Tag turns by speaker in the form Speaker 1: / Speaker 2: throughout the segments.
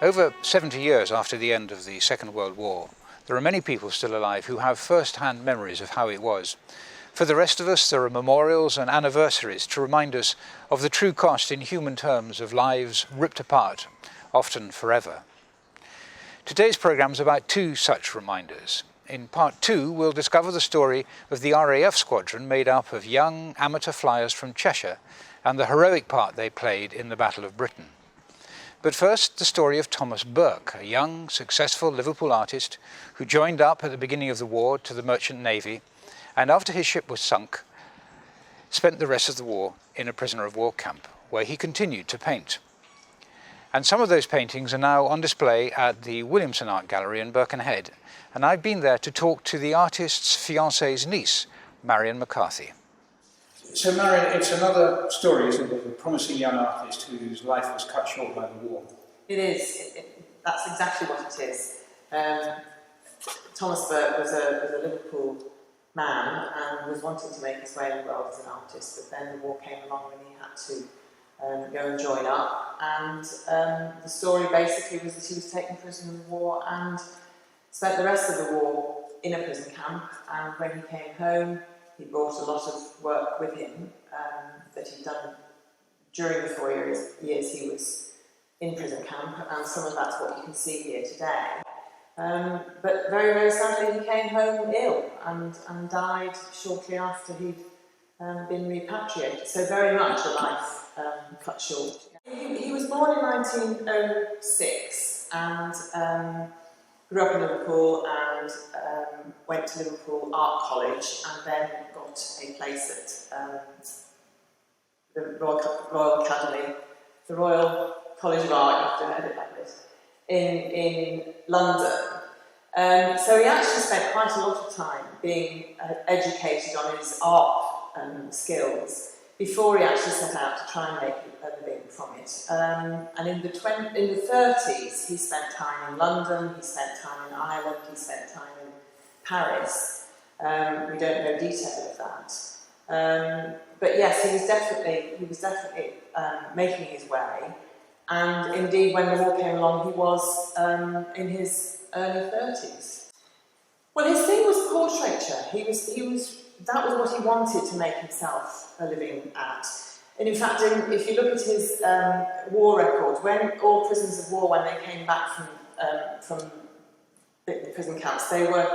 Speaker 1: Over 70 years after the end of the Second World War, there are many people still alive who have first-hand memories of how it was. For the rest of us, there are memorials and anniversaries to remind us of the true cost in human terms of lives ripped apart, often forever. Today's programme is about two such reminders. In part two, we'll discover the story of the RAF squadron made up of young amateur flyers from Cheshire and the heroic part they played in the Battle of Britain. But first, the story of Thomas Burke, a young, successful Liverpool artist who joined up at the beginning of the war to the Merchant Navy, and after his ship was sunk, spent the rest of the war in a prisoner of war camp, where he continued to paint. And some of those paintings are now on display at the Williamson Art Gallery in Birkenhead, and I've been there to talk to the artist's fiancée's niece, Marion McCarthy. So Marion, it's another story, isn't it, of a promising young artist whose life was cut short by the war.
Speaker 2: It is. That's exactly what it is. Thomas Burke was a Liverpool man and was wanting to make his way in the world as an artist, but then the war came along and he had to go and join up. And the story basically was that he was taken prisoner of war and spent the rest of the war in a prison camp, and when he came home, he brought a lot of work with him that he'd done during the 4 years he was in prison camp, and some of that's what you can see here today. But very, very sadly he came home ill and died shortly after he'd been repatriated, so very much a life cut short. He was born in 1906 and grew up in Liverpool and went to Liverpool Art College and then got a place at the Royal Academy, the Royal College of Art, you have to edit that bit, in London. So he actually spent quite a lot of time being educated on his art skills before he actually set out to try and make a living from it. And in the 30s, he spent time in London, he spent time in Ireland, he spent time in Paris. We don't know detail of that. But yes, he was definitely making his way. And indeed, when the war came along, he was in his early 30s. Well, his thing was portraiture. That was what he wanted to make himself a living at. And in fact, if you look at his war record, when all prisoners of war, when they came back from the prison camps, they were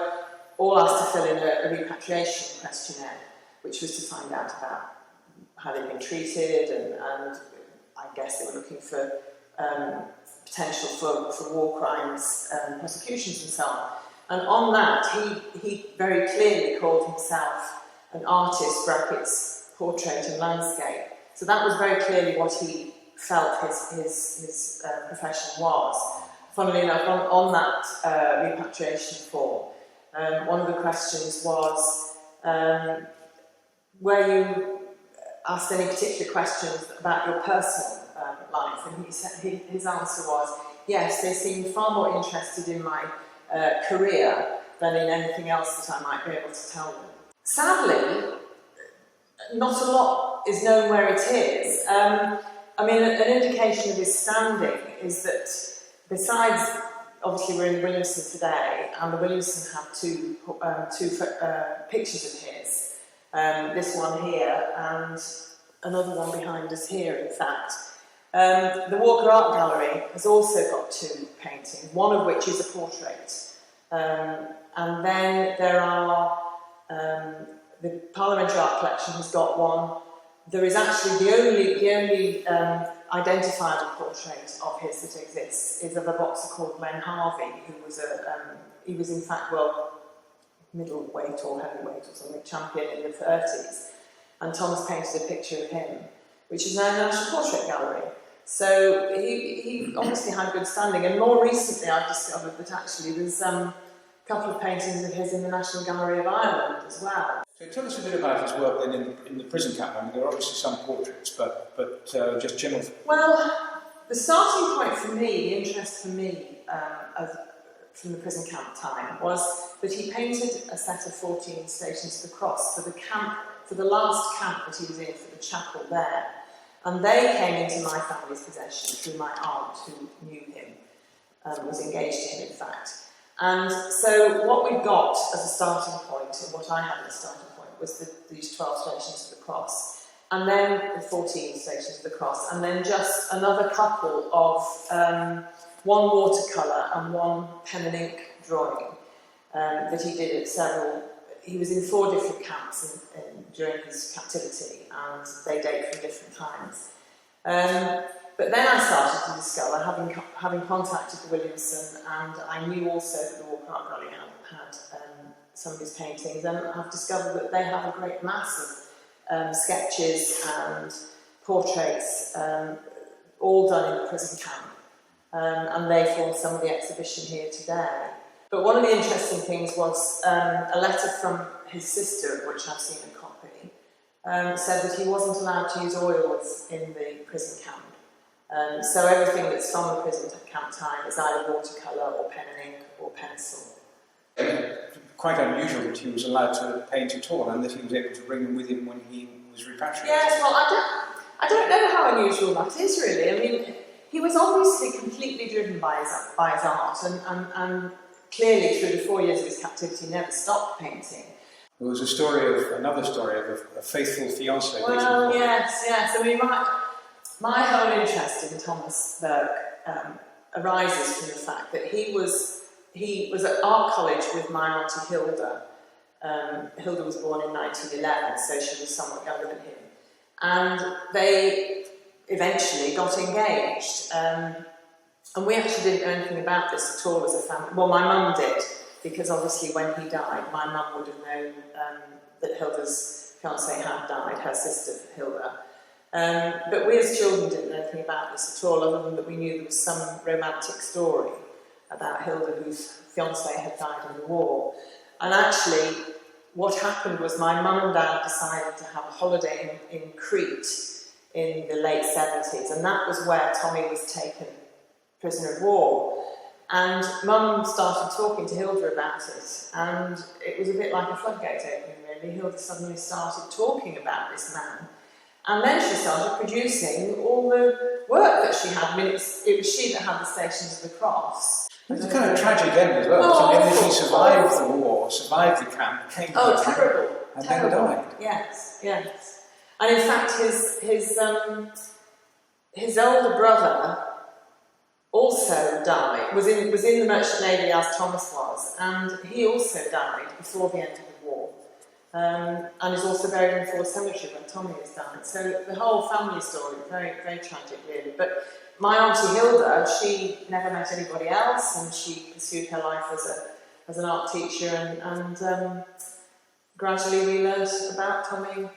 Speaker 2: all asked to fill in a repatriation questionnaire, which was to find out about how they'd been treated, and I guess they were looking for potential for war crimes, prosecutions and so on. And on that, he very clearly called himself an artist, brackets, portrait and landscape. So that was very clearly what he felt his profession was. Funnily enough, on that repatriation form, one of the questions was, were you asked any particular questions about your personal life? And his answer was, yes, they seemed far more interested in my career than in anything else that I might be able to tell them. Sadly, not a lot is known where it is. I mean, an indication of his standing is that besides, obviously we're in Williamson today, and the Williamson have two pictures of his. This one here, and another one behind us here, in fact. The Walker Art Gallery has also got two paintings, one of which is a portrait. And then there are, the Parliamentary Art Collection has got one. There is actually the only identifiable portrait of his that exists is of a boxer called Glenn Harvey, who was he was in fact, middleweight or heavyweight or something, champion in the 30s. And Thomas painted a picture of him, which is now in the National Portrait Gallery. So he obviously had good standing, and more recently I've discovered that actually there's a couple of paintings of his in the National Gallery of Ireland as well.
Speaker 1: So tell us a bit about his work then in the prison camp. I mean, there are obviously some portraits, but just general.
Speaker 2: Well, the starting point for me, the interest for me from the prison camp time, was that he painted a set of 14 Stations of the Cross for the camp, for the last camp that he was in, for the chapel there. And they came into my family's possession through my aunt, who knew him. was engaged in fact. And so what we got as a starting point, and what I had as a starting point, was these 12 Stations of the Cross, and then the 14 Stations of the Cross, and then just another couple of one watercolour and one pen and ink drawing that he did at several. He was in 4 different camps during his captivity, and they date from different times. But then I started to discover, having contacted the Williamson, and I knew also that the Walker Art Gallery had some of his paintings, and I've discovered that they have a great mass of sketches and portraits, all done in the prison camp, and they form some of the exhibition here today. But one of the interesting things was a letter from his sister, of which I've seen a copy, said that he wasn't allowed to use oils in the prison camp. So everything that's from the prison camp time is either watercolour or pen and ink or pencil.
Speaker 3: Quite unusual that he was allowed to paint at all, and that he was able to bring them with him when he was repatriated.
Speaker 2: Yes, well, I don't know how unusual that is really. I mean, he was obviously completely driven by his art, and clearly through the 4 years of his captivity never stopped painting.
Speaker 3: There was another story of a faithful fiancée.
Speaker 2: Well, yes. I mean, my whole interest in Thomas Burke arises from the fact that he was at art college with my auntie Hilda. Hilda was born in 1911, so she was somewhat younger than him. And they eventually got engaged. And we actually didn't know anything about this at all as a family. Well, my mum did, because obviously when he died, my mum would have known that Hilda's fiancé had died, her sister Hilda. But we as children didn't know anything about this at all, other than that we knew there was some romantic story about Hilda, whose fiancé had died in the war. And actually, what happened was my mum and dad decided to have a holiday in Crete in the late 70s, and that was where Tommy was taken prisoner of war. And Mum started talking to Hilda about it, and it was a bit like a floodgate opening, really. Hilda suddenly started talking about this man, and then she started producing all the work that she had. I mean, it was she that had the Stations of the Cross.
Speaker 3: It's a kind of tragic end as well. So he survived the war, survived the camp, came back,
Speaker 2: terrible,
Speaker 3: and
Speaker 2: terrible.
Speaker 3: then died.
Speaker 2: Yes. And in fact, his older brother also died, was in the Merchant Navy as Thomas was, and he also died before the end of the war, and is also buried in Forest Cemetery when Tommy has died. So the whole family story, very, very tragic really. But my auntie Hilda, she never met anybody else, and she pursued her life as an art teacher, and gradually we learned about Tommy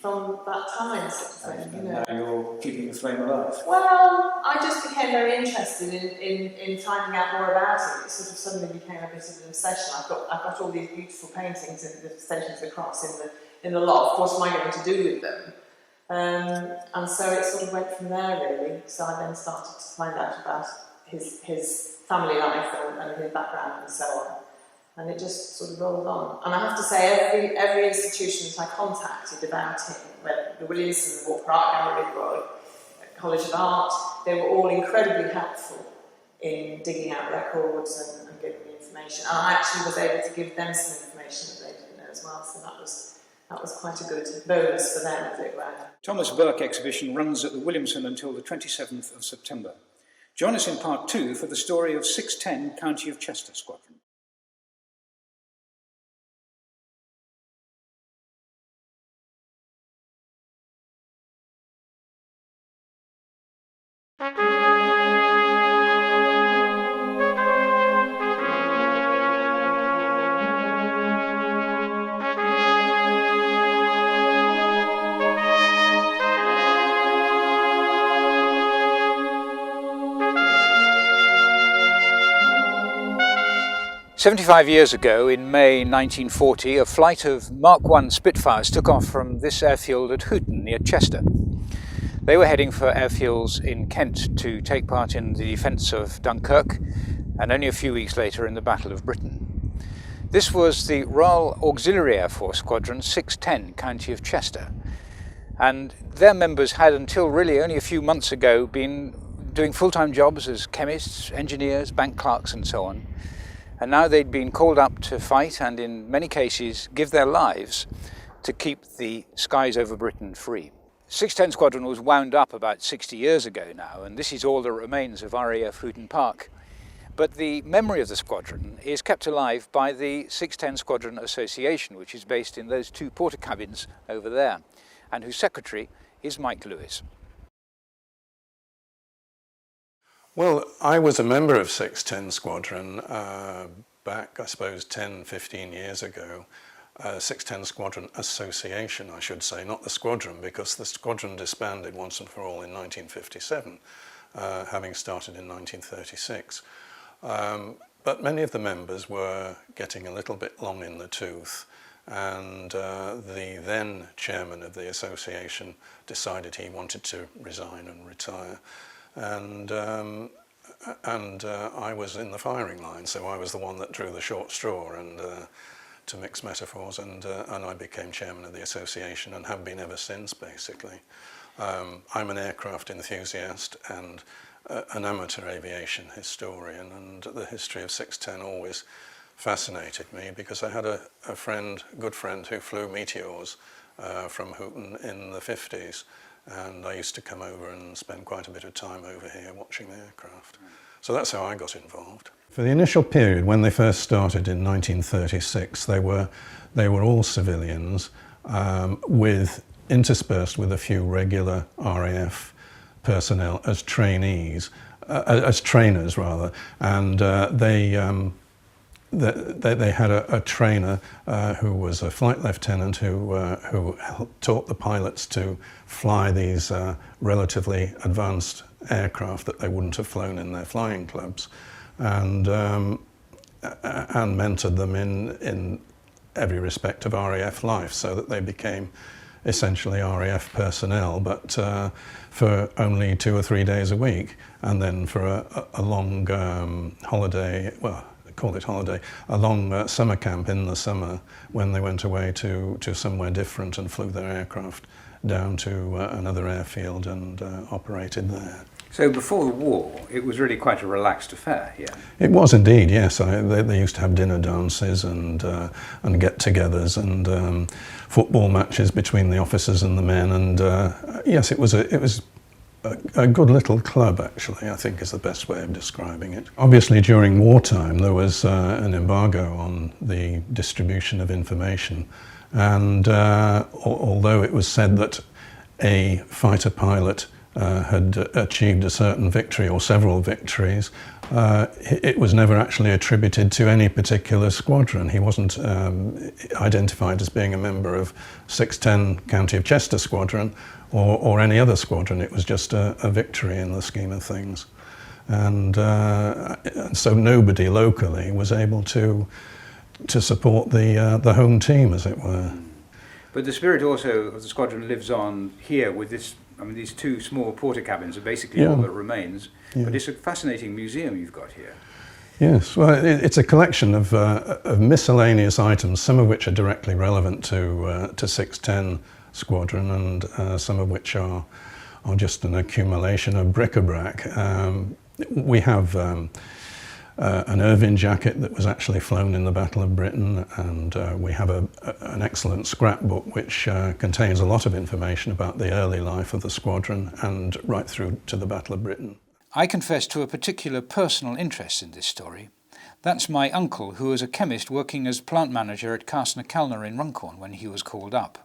Speaker 2: from that time, sort of thing, you know.
Speaker 3: Now you're keeping the flame alive.
Speaker 2: Well, I just became very interested in finding out more about it. It sort of suddenly became a bit of an obsession. I've got all these beautiful paintings in the Stations of the Cross in the loft. What am I going to do with them? And so it sort of went from there, really. So I then started to find out about his family life and his background and so on. And it just sort of rolled on. And I have to say, every institution that I contacted about him, the Williamson, the Walker Art Gallery, the Royal College of Art, they were all incredibly helpful in digging out records and giving me information. And I actually was able to give them some information that they didn't know as well. So that was quite a good bonus for them, as it were.
Speaker 3: Thomas Burke exhibition runs at the Williamson until the 27th of September. Join us in part 2 for the story of 610 County of Chester Squadron.
Speaker 1: "75 years ago, in May 1940, a flight of Mark I Spitfires took off from this airfield at Hooton, near Chester. They were heading for airfields in Kent to take part in the defence of Dunkirk, and only a few weeks later in the Battle of Britain. This was the Royal Auxiliary Air Force Squadron 610, County of Chester, and their members had until really only a few months ago been doing full-time jobs as chemists, engineers, bank clerks and so on. And now they'd been called up to fight and in many cases give their lives to keep the skies over Britain free. 610 Squadron was wound up about 60 years ago now, and this is all that remains of RAF Houghton Park. But the memory of the squadron is kept alive by the 610 Squadron Association, which is based in those two porter cabins over there, and whose secretary is Mike Lewis.
Speaker 4: Well, I was a member of 610 Squadron back, I suppose, 10, 15 years ago. 610 Squadron Association, I should say, not the squadron, because the squadron disbanded once and for all in 1957, having started in 1936. But many of the members were getting a little bit long in the tooth, and the then chairman of the association decided he wanted to resign and retire. And I was in the firing line, so I was the one that drew the short straw, and to mix metaphors, and I became chairman of the association and have been ever since, basically. I'm an aircraft enthusiast and an amateur aviation historian, and the history of 610 always fascinated me because I had a good friend who flew Meteors from Houghton in the 50s. And I used to come over and spend quite a bit of time over here watching the aircraft. So that's how I got involved. For the initial period, when they first started in 1936, they were all civilians, interspersed with a few regular RAF personnel as trainees, as trainers rather, and they had a trainer who was a flight lieutenant who taught the pilots to fly these relatively advanced aircraft that they wouldn't have flown in their flying clubs, and mentored them in every respect of RAF life, so that they became essentially RAF personnel, but for only 2 or 3 days a week, and then for a long holiday, well, call it holiday, a long summer camp in the summer when they went away to somewhere different and flew their aircraft down to another airfield and operated there.
Speaker 1: So before the war, it was really quite a relaxed affair here.
Speaker 4: It was indeed, yes. They used to have dinner dances and get-togethers and football matches between the officers and the men, and yes, it was a good little club, actually, I think is the best way of describing it. Obviously, during wartime, there was an embargo on the distribution of information, and although it was said that a fighter pilot had achieved a certain victory or several victories, it was never actually attributed to any particular squadron. He wasn't identified as being a member of 610 County of Chester Squadron or any other squadron. It was just a victory in the scheme of things. And so nobody locally was able to support the home team, as it were.
Speaker 1: But the spirit also of the squadron lives on here with this. I mean, these two small porter cabins are basically all that remains. Yeah. But it's a fascinating museum you've got here.
Speaker 4: Yes, well, it's a collection of miscellaneous items, some of which are directly relevant to 610 Squadron, and some of which are just an accumulation of bric-a-brac. We have an Irvine jacket that was actually flown in the Battle of Britain, and we have an excellent scrapbook which contains a lot of information about the early life of the squadron and right through to the Battle of Britain.
Speaker 1: I confess to a particular personal interest in this story. That's my uncle, who was a chemist working as plant manager at Castner in Runcorn when he was called up.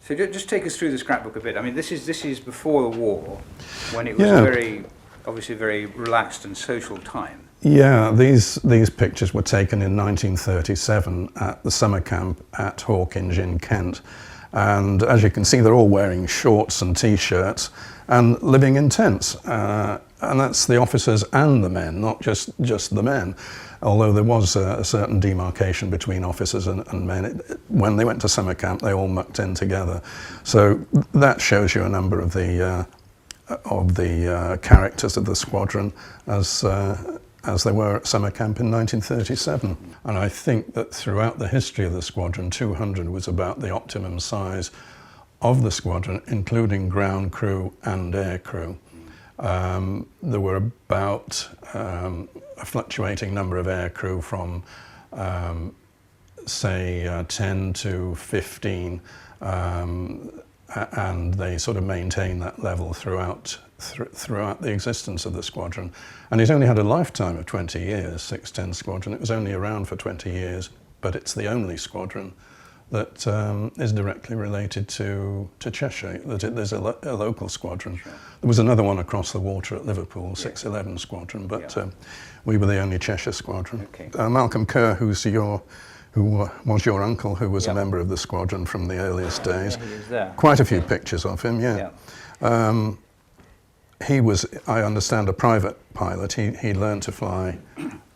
Speaker 1: So just take us through the scrapbook a bit. I mean, this is before the war, when it was obviously very relaxed and social time.
Speaker 4: Yeah, these pictures were taken in 1937 at the summer camp at Hawkinge in Kent. And as you can see, they're all wearing shorts and t-shirts and living in tents. And that's the officers and the men, not just the men. Although there was a certain demarcation between officers and men. When they went to summer camp, they all mucked in together. So that shows you a number of the characters of the squadron as they were at summer camp in 1937. And I think that throughout the history of the squadron, 200 was about the optimum size of the squadron, including ground crew and air crew. There were about a fluctuating number of aircrew from say 10 to 15, and they sort of maintained that level throughout the existence of the squadron. And it's only had a lifetime of 20 years, 610 Squadron. It was only around for 20 years, but it's the only squadron that is directly related to Cheshire. There's a local squadron. Sure. There was another one across the water at Liverpool, 611 Squadron, but we were the only Cheshire squadron. Okay. Malcolm Kerr, who was your uncle, who was a member of the squadron from the earliest days.
Speaker 1: Yeah, he was there.
Speaker 4: Quite a few pictures of him, he was, I understand, a private pilot. He learned to fly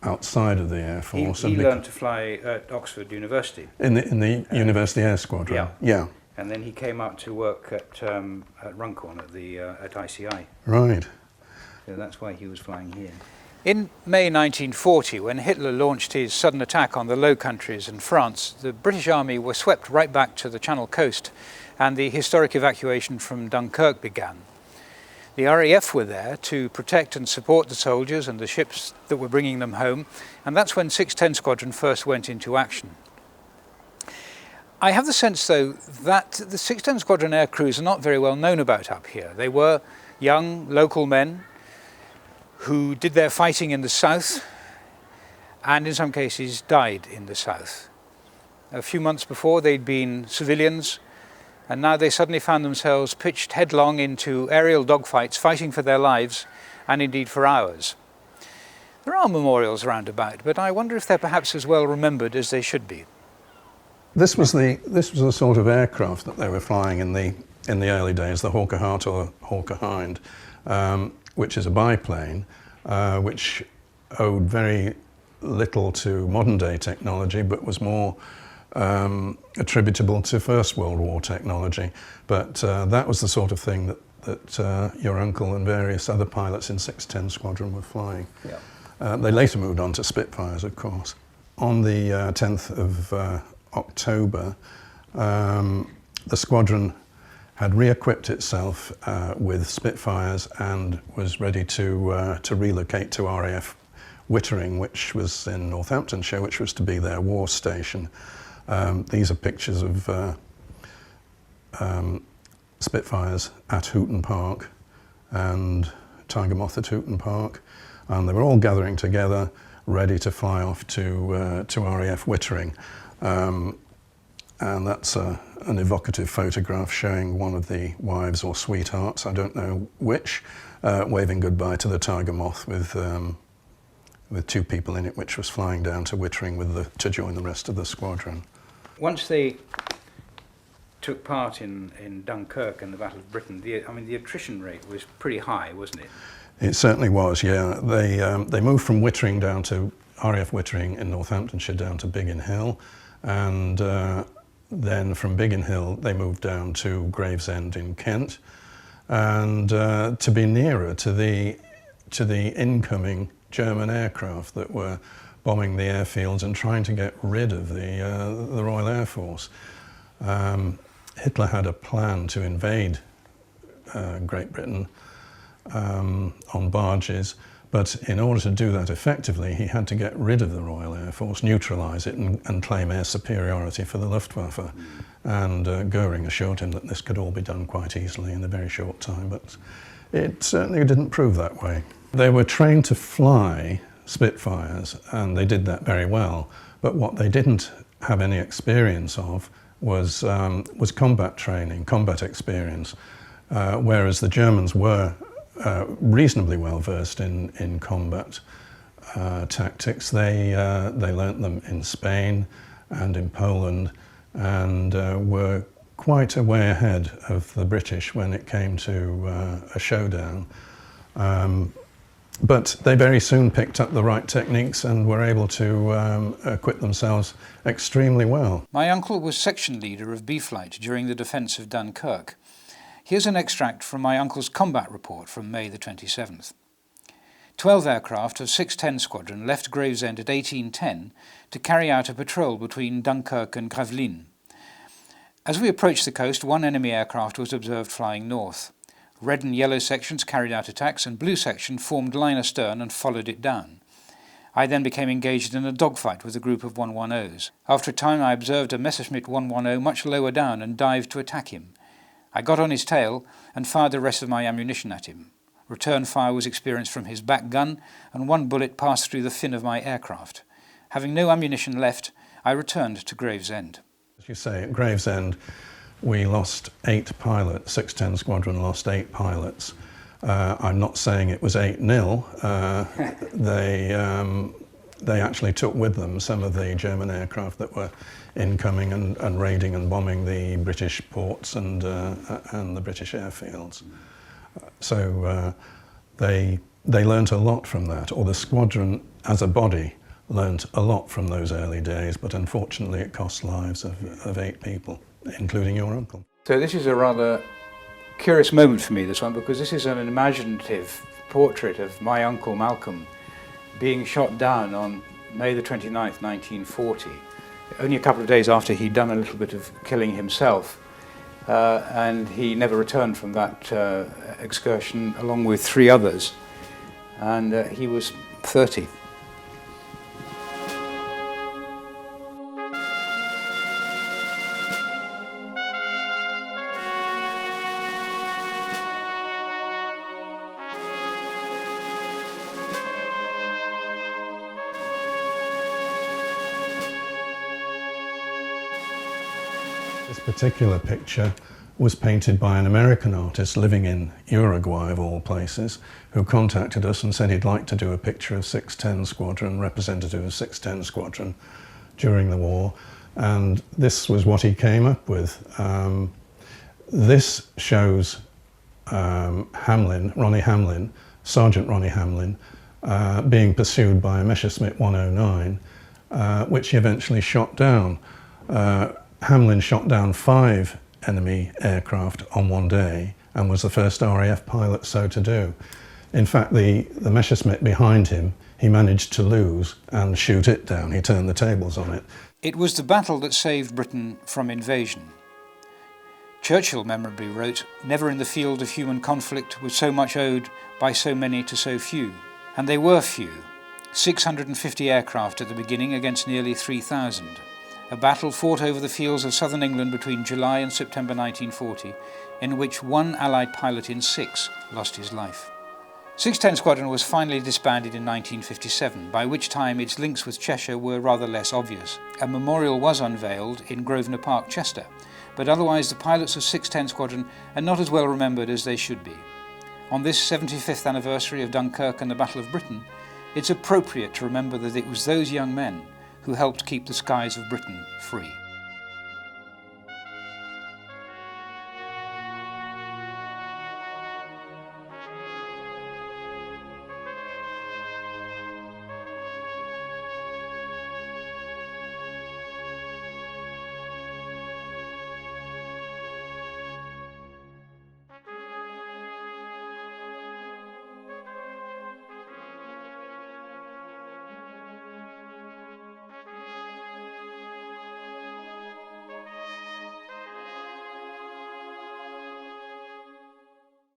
Speaker 4: outside of the Air Force.
Speaker 3: He learned to fly at Oxford University.
Speaker 4: In the University Air Squadron? Yeah.
Speaker 3: And then he came out to work at Runcorn at ICI.
Speaker 4: Right.
Speaker 3: So that's why he was flying here.
Speaker 1: In May 1940, when Hitler launched his sudden attack on the Low Countries and France, the British Army were swept right back to the Channel coast, and the historic evacuation from Dunkirk began. The RAF were there to protect and support the soldiers and the ships that were bringing them home, and that's when 610 Squadron first went into action. I have the sense, though, that the 610 Squadron air crews are not very well known about up here. They were young local men who did their fighting in the south and in some cases died in the south. A few months before they'd been civilians, and now they suddenly found themselves pitched headlong into aerial dogfights, fighting for their lives and indeed for hours. There are memorials round about, but I wonder if they're perhaps as well remembered as they should be.
Speaker 4: This was the sort of aircraft that they were flying in the early days, the Hawker Hart or Hawker Hind, which is a biplane, which owed very little to modern day technology, but was more attributable to First World War technology. But that was the sort of thing that your uncle and various other pilots in 610 Squadron were flying. Yeah. They later moved on to Spitfires, of course. On the 10th of October, the squadron had re-equipped itself with Spitfires and was ready to relocate to RAF Wittering, which was in Northamptonshire, which was to be their war station. These are pictures of Spitfires at Hooton Park and Tiger Moth at Hooton Park, and they were all gathering together, ready to fly off to RAF Wittering. And that's an evocative photograph showing one of the wives or sweethearts, I don't know which, waving goodbye to the Tiger Moth with two people in it, which was flying down to Wittering to join the rest of the squadron.
Speaker 3: Once they took part in Dunkirk and the Battle of Britain, the attrition rate was pretty high, wasn't it?
Speaker 4: It certainly was, yeah. They moved from Wittering down to RAF Wittering in Northamptonshire down to Biggin Hill, and then from Biggin Hill they moved down to Gravesend in Kent, and to be nearer to the incoming German aircraft that were bombing the airfields and trying to get rid of the Royal Air Force. Hitler had a plan to invade Great Britain on barges, but in order to do that effectively, he had to get rid of the Royal Air Force, neutralise it and claim air superiority for the Luftwaffe. And Goering assured him that this could all be done quite easily in a very short time, but it certainly didn't prove that way. They were trained to fly Spitfires, and they did that very well, but what they didn't have any experience of was combat training, combat experience, whereas the Germans were reasonably well versed in combat tactics. They learnt them in Spain and in Poland, and were quite a way ahead of the British when it came to a showdown. But they very soon picked up the right techniques and were able to acquit themselves extremely well.
Speaker 1: My uncle was section leader of B Flight during the defence of Dunkirk. Here's an extract from my uncle's combat report from May the 27th. 12 aircraft of 610 Squadron left Gravesend at 1810 to carry out a patrol between Dunkirk and Gravelines. As we approached the coast, one enemy aircraft was observed flying north. Red and yellow sections carried out attacks, and blue section formed line astern and followed it down. I then became engaged in a dogfight with a group of 110s. After a time I observed a Messerschmitt 110 much lower down and dived to attack him. I got on his tail and fired the rest of my ammunition at him. Return fire was experienced from his back gun, and one bullet passed through the fin of my aircraft. Having no ammunition left, I returned to Gravesend.
Speaker 4: As you say, at Gravesend, we lost 8 pilots. 610 Squadron lost 8 pilots. I'm not saying it was 8-0. They actually took with them some of the German aircraft that were incoming and raiding and bombing the British ports and the British airfields. So they learnt a lot from that, or the squadron as a body learnt a lot from those early days, but unfortunately it cost lives of 8 people, including your uncle.
Speaker 1: So this is a rather curious moment for me, this one, because this is an imaginative portrait of my uncle Malcolm being shot down on May the 29th, 1940, only a couple of days after he'd done a little bit of killing himself. And he never returned from that excursion, along with 3 others, and he was 30.
Speaker 4: This particular picture was painted by an American artist living in Uruguay, of all places, who contacted us and said he'd like to do a picture of 610 Squadron, representative of 610 Squadron during the war, and this was what he came up with. This shows Ronnie Hamlin, Sergeant Ronnie Hamlin, being pursued by a Messerschmitt 109, which he eventually shot down. Hamlin shot down 5 enemy aircraft on one day and was the first RAF pilot so to do. In fact, the Messerschmitt behind him, he managed to lose and shoot it down. He turned the tables on it.
Speaker 1: It was the battle that saved Britain from invasion. Churchill memorably wrote, "Never in the field of human conflict was so much owed by so many to so few." And they were few. 650 aircraft at the beginning against nearly 3,000. A battle fought over the fields of southern England between July and September 1940, in which 1 Allied pilot in 6 lost his life. 610 Squadron was finally disbanded in 1957, by which time its links with Cheshire were rather less obvious. A memorial was unveiled in Grosvenor Park, Chester, but otherwise the pilots of 610 Squadron are not as well remembered as they should be. On this 75th anniversary of Dunkirk and the Battle of Britain, it's appropriate to remember that it was those young men who helped keep the skies of Britain free.